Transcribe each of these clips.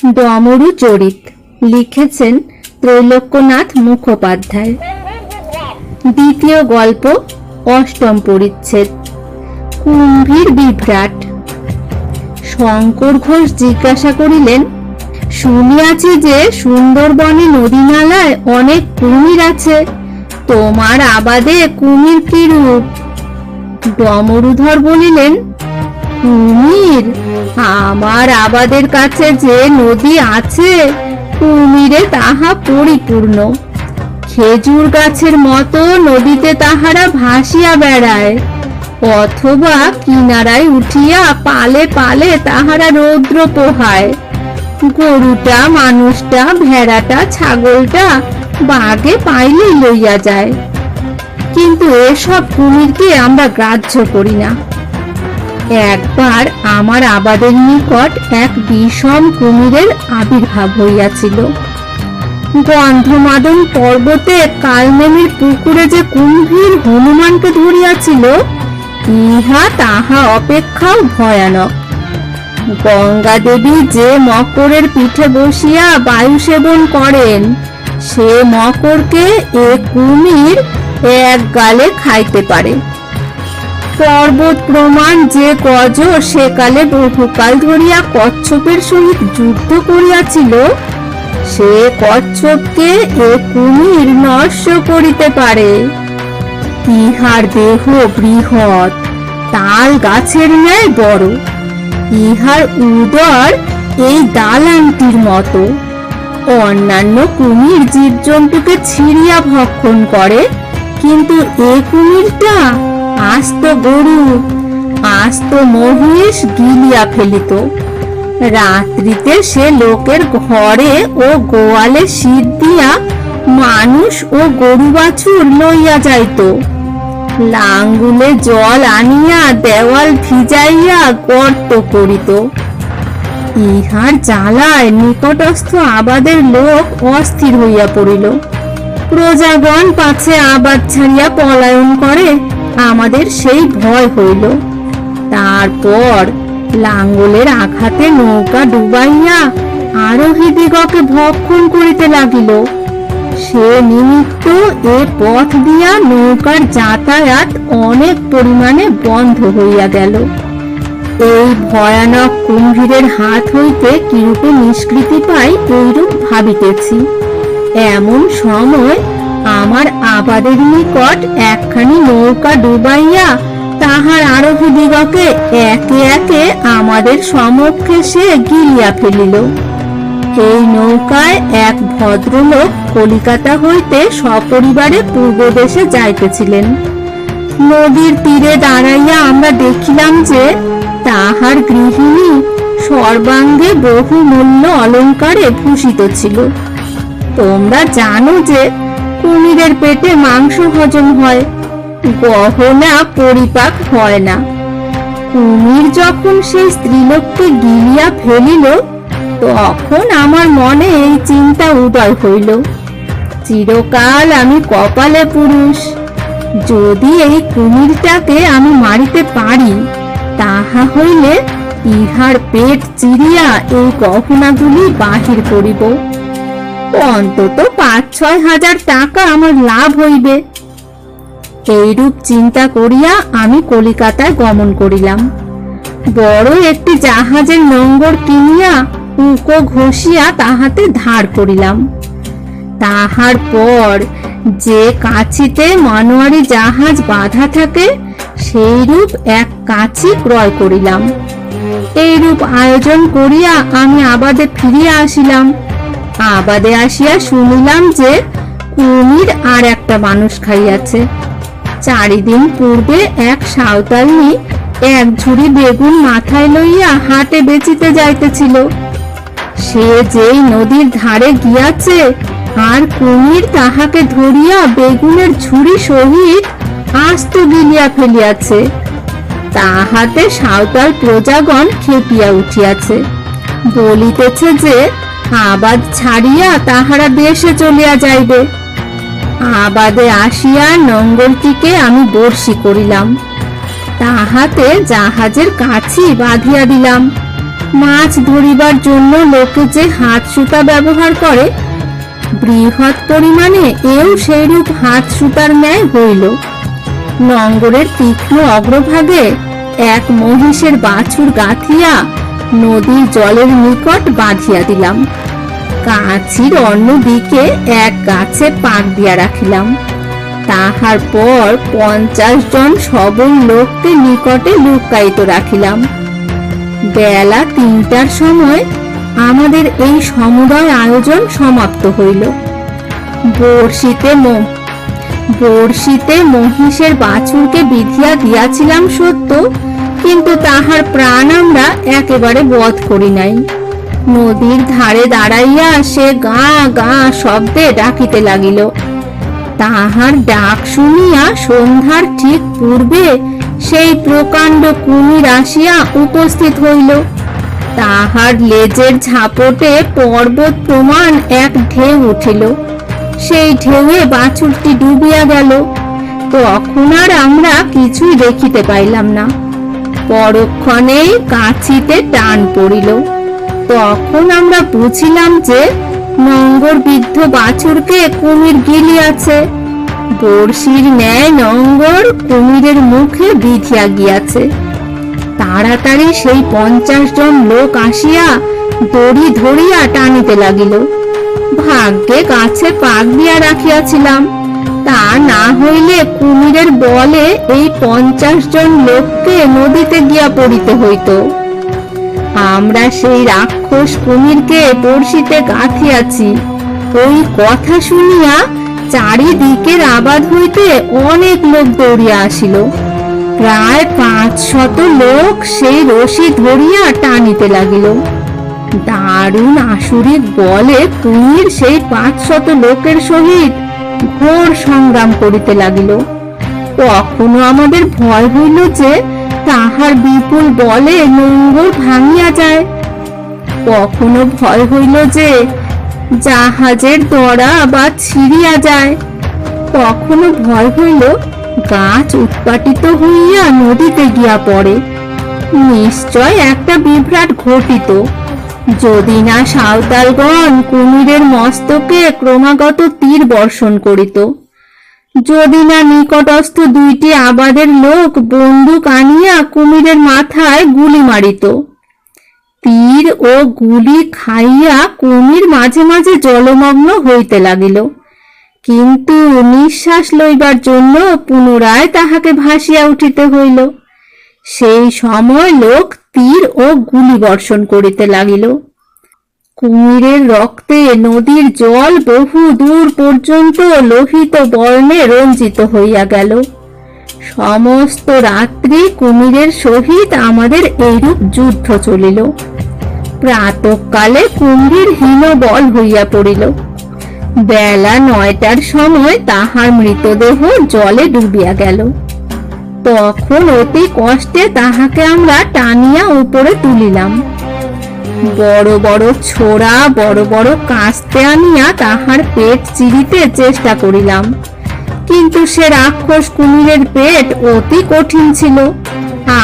ডমরু চরিত লিখেছেন ত্রৈলোক্যনাথ মুখোপাধ্যায়। দ্বিতীয় গল্প, অষ্টম পরিচ্ছেদ। কুম্ভীর বিভ্রাট। শঙ্কর ঘোষ জিজ্ঞাসা করিলেন, শুনিয়াছি যে সুন্দরবনে নদী নালায় অনেক কুমির আছে, তোমার আবাদে কুমির কিরূপ? ডমরুধর বলিলেন, কুমির? আমার আবাদের কাছে যে নদী আছে, কুমিরে তাহা পরিপূর্ণ। খেজুর গাছের মতো নদীতে তাহারা ভাসিয়া বেড়ায়, অথবা কিনারায় উঠিয়া পালে পালে তাহারা রৌদ্র পোহায়। গরুটা, মানুষটা, ভেড়াটা, ছাগলটা বাগে পাইলেই লইয়া যায়, কিন্তু এসব কুমিরকে আমরা গ্রাহ্য করি না। একবার আমার আবাদের নিকট এক বিষম কুমিরের আবির্ভাব হইয়াছিল। গন্ধমাদন পর্বতে কালনেমির পুকুরে যে কুম্ভীর হনুমানকে ধরিয়াছিল, ইহা তাহা অপেক্ষাও ভয়ানক। গঙ্গা দেবী যে মকরের পিঠে বসিয়া বায়ু সেবন করেন, সে মকরকে এ কুমির এক গালে খাইতে পারে। পর্বত প্রমাণ যে গজ সেকালে বহুকাল ধরিয়া কচ্ছপের সহিত যুদ্ধ করিয়াছিল, সে কচ্ছপকে এ কুমির নস্য করিতে পারে। ইহার দেহ বৃহৎ, তাল গাছের ন্যায় বড়। ইহার উদর এই দালানটির মতো। অন্যান্য কুমির জীবজন্তুকে ছিঁড়িয়া ভক্ষণ করে, কিন্তু এ কুমিরটা আস্ত গরু, আস্ত মহিষ গিলিয়া ফেলিত। রাত্রিতে সে লোকের ঘরে ও গোয়ালে শীত দিয়া মানুষ ও গরু বাছুর লইয়া যাইত। লাঙ্গুলে জল আনিয়া দেওয়াল ভিজাইয়া গর্ত করিত। ইহার জ্বালায় নিকটস্থ আবাদের লোক অস্থির হইয়া পড়িল। প্রজাগণ পাছে আবাদ ছাড়িয়া পলায়ন করে, আমাদের সেই ভয় হইল। তারপর লাঙ্গলের আঘাতে নৌকা ডুবাইয়া আরোহীদিগকে ভক্ষণ করিতে লাগিল। সে নিমিত্ত এ পথ দিয়া নৌকার যাতায়াত অনেক পরিমাণে বন্ধ হইয়া গেল। এই ভয়ানক কুম্ভীরের হাত হইতে কিরূপে নিষ্কৃতি পাই, এইরূপ ভাবিতেছি। এমন সময় আমার আবাদের নিকট একখানি নৌকা ডুবাইয়া তাহার আরোহীদিগকে একে একে আমাদের সমক্ষে সে গিলিয়া ফেলিল। এই নৌকায় এক ভদ্রলোক কলিকাতা হইতে সপরিবারে পূর্ব দেশে যাইতেছিলেন। নদীর তীরে দাঁড়াইয়া আমরা দেখিলাম যে তাহার গৃহিণী সর্বাঙ্গে বহু মূল্য অলঙ্কারে ভূষিত ছিল। তোমরা জানো যে কুমিরের পেটে মাংস হজম হয়, গহনা পরিপাক হয় না। কুমির যখন সেই স্ত্রীলোককে গিলিয়া ফেলিল, তখন আমার মনে এই চিন্তা উদয় হইল, চিরকাল আমি কপালে পুরুষ। যদি এই কুমিরটাকে আমি মারিতে পারি, তাহা হইলে ইহার পেট চিরিয়া এই গহনাগুলি বাহির করিব। অন্তত ৫-৬ হাজার টাকা আমার লাভ হইবে। এইরূপ চিন্তা করিয়া আমি কলিকাতায় গমন করিলাম। বড় একটি জাহাজের নোঙ্গর কিনিয়া উকো ঘষিয়া তাহাতে ধার করিলাম। তাহার পর যে কাছিতে মনোয়ারি জাহাজ বাঁধা থাকে, সেইরূপ এক কাছি ক্রয় করিলাম। এইরূপ আয়োজন করিয়া আমি আবাদে ফিরিয়া আসিলাম। আবাদে আসিয়া শুনিলাম যে কুমির আর একটা মানুষ খাইয়াছে। ৪ দিন পূর্বে এক সাঁওতালনি এক ঝুড়ি বেগুন মাথায় লইয়া হাটে বেচিতে যাইতেছিল। সে যেই নদীর ধারে গিয়াছে, আর কুমির তাহাকে ধরিয়া বেগুনের ঝুড়ি সহিত আস্ত গিলিয়া ফেলিয়াছে। তাহাতে সাঁওতাল প্রজাগণ খেপিয়া উঠিয়াছে, বলিতেছে যে আবাদ ছাড়িয়া তাহারা দেশে চলিয়া যাইবে। আবাদে আসিয়া নোঙ্গরটিকে আমি বর্ষি করিলাম, তাহাতে জাহাজের কাছি বাঁধিয়া দিলাম। মাছ ধরিবার জন্য লোকে যে হাত সুতা ব্যবহার করে, বৃহৎ পরিমাণে এও সেইরূপ হাত সুতার ন্যায় হইল। নঙ্গরের তীক্ষ্ণ অগ্রভাগে এক মহিষের বাছুর গাঁথিয়া নদীর জলের নিকট বাঁধিয়া দিলাম। কাছির অন্য দিকে এক গাছে পাক দিয়া রাখিলাম। তাহার পর 50 জন সবল লোককে নিকটে লুকায়িত রাখিলাম। বেলা 3টার সময় আমাদের এই সমুদয় আয়োজন সমাপ্ত হইল। বড়শিতে মহিষের বাছুরকে বিধিয়া দিয়াছিলাম সত্য, কিন্তু তাহার প্রাণ আমরা একেবারে বধ করি নাই। নদীর ধারে দাঁড়াইয়া সে গা গা শব্দে ডাকিতে লাগিল। তাহার ডাক শুনিয়া সন্ধ্যার ঠিক পূর্বে সেই প্রকাণ্ড কুমির আসিয়া উপস্থিত হইল। তাহার লেজের ঝাপটে পর্বত প্রমাণ এক ঢেউ উঠিল। সেই ঢেউয়ে বাছুরটি ডুবিয়া গেল। তখন আর আমরা কিছুই দেখিতে পাইলাম না। পরক্ষণেই কাছিতে টান পড়িল। তখন আমরা বুঝিলাম যে নঙ্গর বিদ্ধ বাছুরকে কুমির গিলিয়াছে। বড়শির ন্যায় নঙ্গর কুমিরের মুখে বিধিয়া গিয়াছে। তাড়াতাড়ি সেই 50 জন লোক আসিয়া দড়ি ধরিয়া টানিতে লাগিল। ভাগ্যে গাছে পাক দিয়া রাখিয়াছিলাম, তা না হইলে কুমিরের বলে এই 50 জন লোককে নদীতে গিয়া পড়িতে হইত। আমরা সেই রাক্ষস কুমিরকে বড়শিতে গাঁথিয়াছি, ওই কথা শুনিয়া চারিদিকের আবাদ হইতে অনেক লোক দৌড়িয়া আসিল। প্রায় 500 লোক সেই রশি ধরিয়া টানিতে লাগিল। দারুণ আসুরিক বলে কুমির সেই 500 লোকের সহিত ঘোর সংগ্রাম করিতে লাগিল। কখনো আমাদের ভয় হইল যে তাহার বিপুল বলে নোঙর ভাঙিয়া যায়, কখনো ভয় হইল যে জাহাজের দড়া বা ছিঁড়িয়া যায়, কখনো ভয় হইল গাছ উৎপাটিত হইয়া নদীতে গিয়া পড়ে। নিশ্চয় একটা বিভ্রাট ঘটিত, যদি না সাঁওতালগণ কুমিরের মস্তকে ক্রমাগত তীর বর্ষণ করিত, যদি না নিকটস্থ 2টি আবাদের লোক বন্দুক আনিয়া কুমিরের মাথায় গুলি মারিত। তীর ও গুলি খাইয়া কুমির মাঝে মাঝে জলমগ্ন হইতে লাগিল, কিন্তু নিঃশ্বাস লইবার জন্য পুনরায় তাহাকে ভাসিয়া উঠিতে হইল। সেই সময় লোক তীর ও গুলি বর্ষণ করিতে লাগিল। কুমিরের রক্তে নদীর জল বহু দূর পর্যন্ত লোহিত বর্ণে রঞ্জিত হইয়া গেল। সমস্ত রাত্রি কুমিরের সহিত আমাদের এইরূপ যুদ্ধ চলিল। প্রাতঃকালে কুম্ভীর হীনবল হইয়া পড়িল। বেলা 9টার সময় তাহার মৃতদেহ জলে ডুবিয়া গেল। তখন অতি কষ্টে তাহাকে আমরা টানিয়া উপরে তুলিলাম। বড় বড় ছোড়া, বড় বড় কাস্তে আনিয়া তাহার পেট চিরিতে চেষ্টা করিলাম, কিন্তু সে রাক্ষস কুমিরের পেট অতি কঠিন ছিল।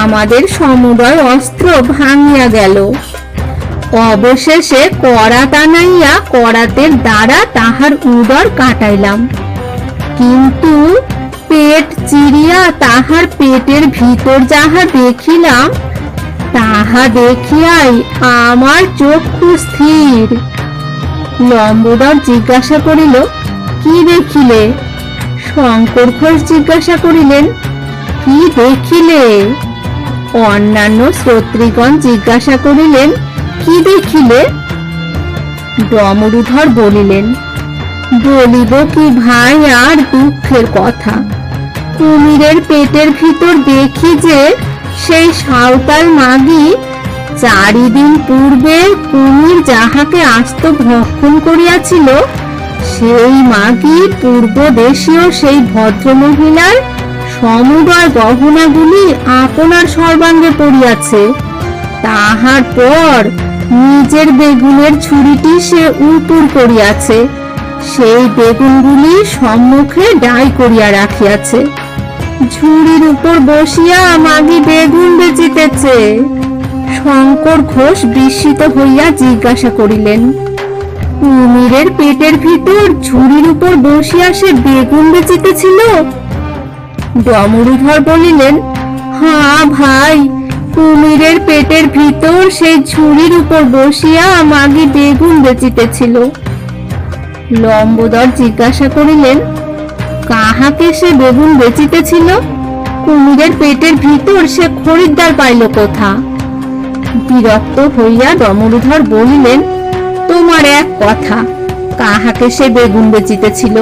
আমাদের সমুদয় অস্ত্র ভাঙিয়া গেল। অবশেষে করাত আনাইয়া করাতের দ্বারা তাহার উদর কাটাইলাম, কিন্তু পেট চিরিয়া তাহার পেটের ভিতর যাহা দেখিলাম, তাহা দেখিয়াই আমার চক্ষু স্থির। লম্বোদর জিজ্ঞাসা করিল, কি দেখিলে? শঙ্কর ঘোষ জিজ্ঞাসা করিলেন, কি দেখিলে? অন্যান্য শ্রোতৃগণ জিজ্ঞাসা করিলেন, কি দেখিলে? ডমরুধর বলিলেন, বলিব কি ভাই, আর দুঃখের কথা। কুমিরের পেটের ভিতর দেখি যে সেই সাঁওতাল মাগি 4 দিন পূর্বে কুমির যাহাকে আস্ত ভক্ষণ করিয়াছিল, সেই মাগি পূর্বদেশীয় সেই ভদ্রমহিলার সমুদয় গহনাগুলি আপনার সর্বাঙ্গে পড়িয়াছে। তাহার পর নিজের বেগুনের ছুরিটি সে উপুর করিয়াছে, সেই বেগুনগুলি সম্মুখে ডাই করিয়া রাখিয়াছে। ঝুড়ির উপর বসিয়া মাগি বেগুন বেচিতেছে। শঙ্কর ঘোষ বিস্মিত হইয়া জিজ্ঞাসা করিলেন, কুমিরের পেটের ভিতর ঝুড়ির উপর বসিয়া সে বেগুন বেচিতেছিল? ডমরুধর বলিলেন, হ্যাঁ ভাই, কুমিরের পেটের ভিতর সেই ঝুড়ির উপর বসিয়া মাগি বেগুন বেচিতেছিল। লম্বোদর জিজ্ঞাসা করিলেন, কাহাকে সে বেগুন বেচিতেছিল? কুমিরের পেটের ভিতর সে খরিদ্দার পাইল কোথা? বিরক্ত হইয়া ডমরুধর বলিলেন, তোমার এক কথা, কাহাকে সে বেগুন বেচিতেছিল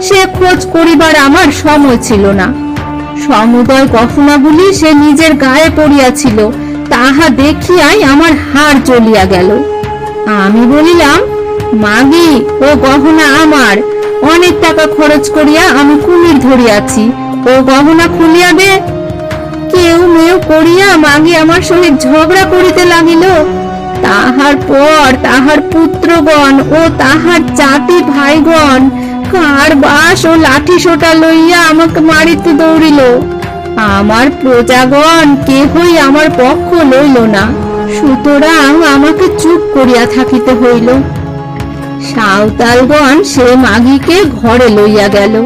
সে খোঁজ করিবার আমার সময় ছিল না। সমুদয় গহনাগুলি সে নিজের গায়ে পড়িয়াছিল, তাহা দেখিয়াই আমার হাড় জ্বলিয়া গেল। আমি বলিলাম, মাগি, ও গহনা আমার, অনেক টাকা খরচ করিয়া আমি কুমির ধরিয়াছি, ও গহনা খুলিয়া দে। কেউ মেউ করিয়া মাগি আমার সহিত ঝগড়া করিতে লাগিল। তাহার পর তাহার পুত্রগণ ও তাহার জাতি ভাইগণ কার বাস ও লাঠি সোটা লইয়া আমাকে মারিতে দৌড়িল। আমার প্রজাগণ কেহই আমার পক্ষ লইল না, সুতরাং আমাকে চুপ করিয়া থাকিতে হইল। সাঁওতালগণ সে মাগিকে ঘরে লইয়া গেল।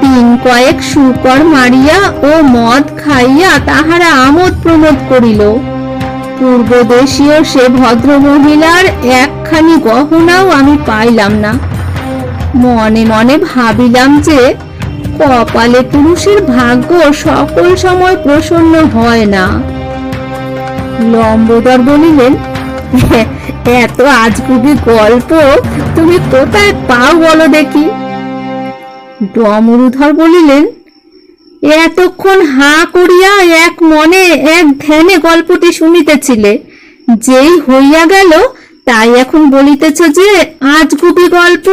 দিন কয়েক শুকর মারিয়া ও মদ খাইয়া তাহারা আমোদ প্রমোদ করিল। পূর্বদেশীয় সে ভদ্র মহিলার একখানি গহনাও আমি পাইলাম না। মনে মনে ভাবিলাম যে কপালে পুরুষের ভাগ্য সকল সময় প্রসন্ন হয় না। লম্বোদর বলিলেন, এত আজগুবি গল্প তুমি কোথায় পাও বলো দেখি? ডমরুধর বলিলেন, এতক্ষণ হাঁ করিয়া এক মনে এক ধ্যানে গল্পটি শুনিতেছিলে, যেই হইয়া গেল তাই এখন বলিতেছ যে আজগুবি গল্প?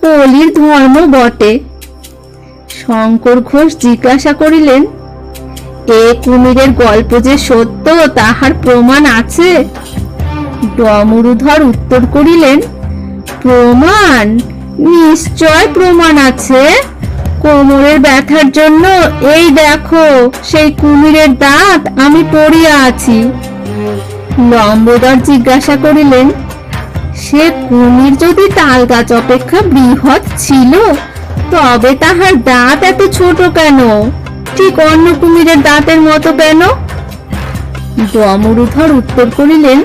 কলির ধর্ম বটে। শঙ্কর ঘোষ জিজ্ঞাসা করিলেন, এ কুমিরের গল্প যে সত্য তাহার প্রমাণ আছে? ডমরুধর উত্তর করিলেন, প্রমাণ? নিশ্চয় প্রমাণ আছে। কোমরের ব্যথার জন্য এই দেখো সেই কুমিরের দাঁত আমি পড়িয়া আছি। লম্বোদর জিজ্ঞাসা করিলেন, সে কুমির যদি তাল গাছ অপেক্ষা বৃহৎ ছিল, তবে তাহার দাঁত এত ছোট কেন? ঠিক অন্য কুমিরের দাঁতের মতো কেন? ডমরুধর উত্তর করিলেন,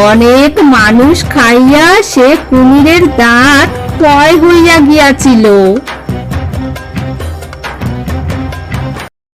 অনেক মানুষ খাইয়া সে কুমিরের দাঁত ক্ষয় হইয়া গিয়াছিল।